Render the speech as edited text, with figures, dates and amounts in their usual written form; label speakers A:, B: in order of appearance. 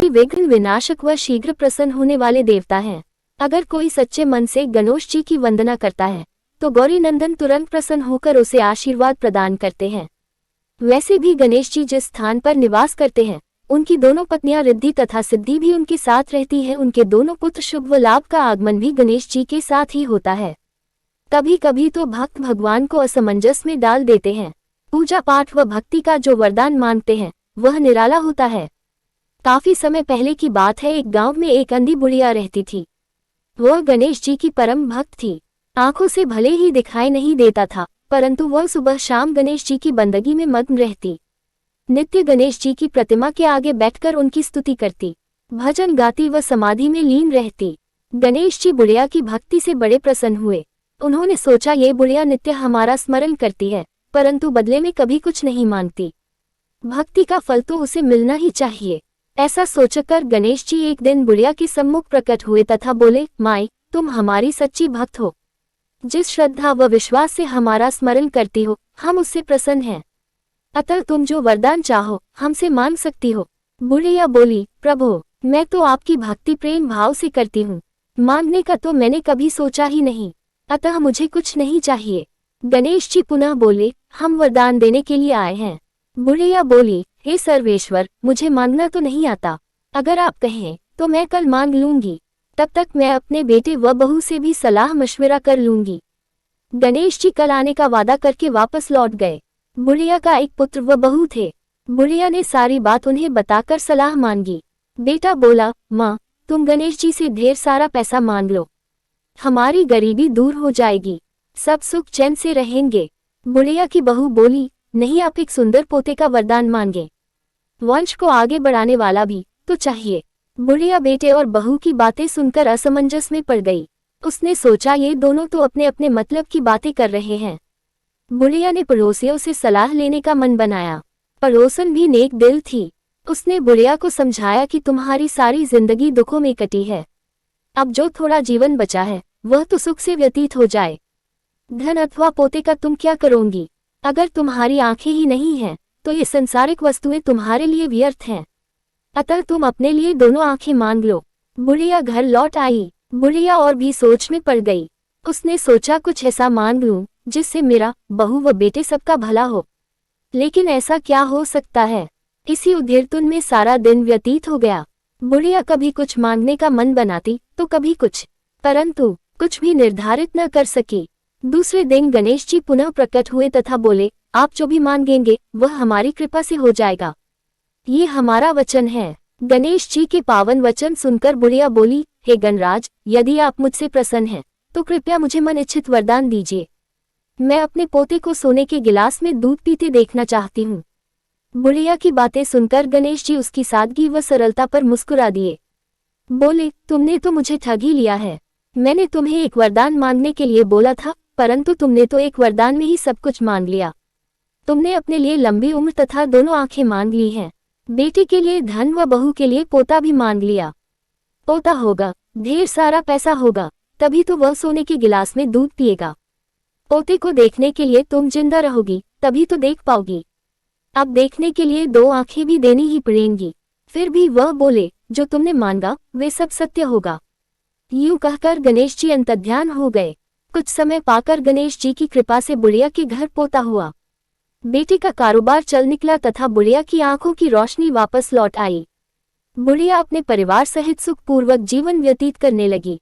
A: ही विघ्न विनाशक व शीघ्र प्रसन्न होने वाले देवता हैं। अगर कोई सच्चे मन से गणेश जी की वंदना करता है तो गौरी नंदन तुरंत प्रसन्न होकर उसे आशीर्वाद प्रदान करते हैं। वैसे भी गणेश जी जिस स्थान पर निवास करते हैं उनकी दोनों पत्नियां रिद्धि तथा सिद्धि भी उनके साथ रहती है। उनके दोनों पुत्र शुभ व लाभ का आगमन भी गणेश जी के साथ ही होता है। कभी कभी तो भक्त भगवान को असमंजस में डाल देते हैं। पूजा पाठ व भक्ति का जो वरदान मांगते हैं वह निराला होता है। काफी समय पहले की बात है, एक गांव में एक अंधी बुढ़िया रहती थी। वह गणेश जी की परम भक्त थी। आंखों से भले ही दिखाई नहीं देता था, परंतु वह सुबह शाम गणेश जी की बंदगी में मग्न रहती। नित्य गणेश जी की प्रतिमा के आगे बैठकर उनकी स्तुति करती, भजन गाती व समाधि में लीन रहती। गणेश जी बुढ़िया की भक्ति से बड़े प्रसन्न हुए। उन्होंने सोचा, ये बुढ़िया नित्य हमारा स्मरण करती है परंतु बदले में कभी कुछ नहीं मांगती, भक्ति का फल तो उसे मिलना ही चाहिए। ऐसा सोचकर गणेश जी एक दिन बुढ़िया के सम्मुख प्रकट हुए तथा बोले, माई, तुम हमारी सच्ची भक्त हो। जिस श्रद्धा व विश्वास से हमारा स्मरण करती हो हम उससे प्रसन्न हैं। अतः तुम जो वरदान चाहो हमसे मांग सकती हो। बुढ़िया बोली, प्रभु, मैं तो आपकी भक्ति प्रेम भाव से करती हूँ, मांगने का तो मैंने कभी सोचा ही नहीं, अतः मुझे कुछ नहीं चाहिए। गणेश जी पुनः बोले, हम वरदान देने के लिए आए हैं। बुढ़िया बोली, हे सर्वेश्वर, मुझे मांगना तो नहीं आता, अगर आप कहें तो मैं कल मांग लूंगी, तब तक मैं अपने बेटे व बहू से भी सलाह मशविरा कर लूंगी। गणेश जी कल आने का वादा करके वापस लौट गए। बुढ़िया का एक पुत्र व बहू थे। बुढ़िया ने सारी बात उन्हें बताकर सलाह मांगी। बेटा बोला, माँ, तुम गणेश जी से ढेर सारा पैसा मांग लो, हमारी गरीबी दूर हो जाएगी, सब सुख चैन से रहेंगे। बुढ़िया की बहू बोली, नहीं, आप एक सुंदर पोते का वरदान मांगे, वंश को आगे बढ़ाने वाला भी तो चाहिए। बुढ़िया बेटे और बहू की बातें सुनकर असमंजस में पड़ गई। उसने सोचा, ये दोनों तो अपने अपने मतलब की बातें कर रहे हैं। बुढ़िया ने पड़ोसियों से सलाह लेने का मन बनाया। पड़ोसन भी नेक दिल थी। उसने बुढ़िया को समझाया कि तुम्हारी सारी जिंदगी दुखों में कटी है, अब जो थोड़ा जीवन बचा है वह तो सुख से व्यतीत हो जाए। धन अथवा पोते का तुम क्या करोगी? अगर तुम्हारी आंखें ही नहीं हैं तो ये संसारिक वस्तुएं तुम्हारे लिए व्यर्थ हैं, अतः तुम अपने लिए दोनों आंखें मांग लो। बुढ़िया घर लौट आई। बुढ़िया और भी सोच में पड़ गई। उसने सोचा, कुछ ऐसा मांग लूं जिससे मेरा, बहू व बेटे सबका भला हो। लेकिन ऐसा क्या हो सकता है? इसी उधेड़तुन में सारा दिन व्यतीत हो गया। बुढ़िया कभी कुछ मांगने का मन बनाती तो कभी कुछ, परंतु कुछ भी निर्धारित न कर सकी। दूसरे दिन गणेश जी पुनः प्रकट हुए तथा बोले, आप जो भी मांगेंगे वह हमारी कृपा से हो जाएगा, ये हमारा वचन है। गणेश जी के पावन वचन सुनकर बुढ़िया बोली, हे गणराज, यदि आप मुझसे प्रसन्न हैं तो कृपया मुझे मन इच्छित वरदान दीजिए। मैं अपने पोते को सोने के गिलास में दूध पीते देखना चाहती हूँ। बुढ़िया की बातें सुनकर गणेश जी उसकी सादगी व सरलता पर मुस्कुरा दिए। बोले, तुमने तो मुझे ठग ही लिया है। मैंने तुम्हें एक वरदान मांगने के लिए बोला था, परंतु तुमने तो एक वरदान में ही सब कुछ मांग लिया। तुमने अपने लिए लंबी उम्र तथा दोनों आंखें मांग ली हैं, बेटे के लिए धन व बहू के लिए पोता भी मांग लिया। पोता होगा, ढेर सारा पैसा होगा, तभी तो वह सोने के गिलास में दूध पिएगा। पोते को देखने के लिए तुम जिंदा रहोगी, तभी तो देख पाओगी। अब देखने के लिए दो आंखें भी देनी ही पड़ेंगी। फिर भी वह बोले, जो तुमने मांगा वे सब सत्य होगा। यूं कहकर गणेश जी अंतर्ध्यान हो गए। कुछ समय पाकर गणेश जी की कृपा से बुढ़िया के घर पोता हुआ। बेटे का कारोबार चल निकला तथा बुढ़िया की आंखों की रोशनी वापस लौट आई। बुढ़िया अपने परिवार सहित सुखपूर्वक जीवन व्यतीत करने लगी।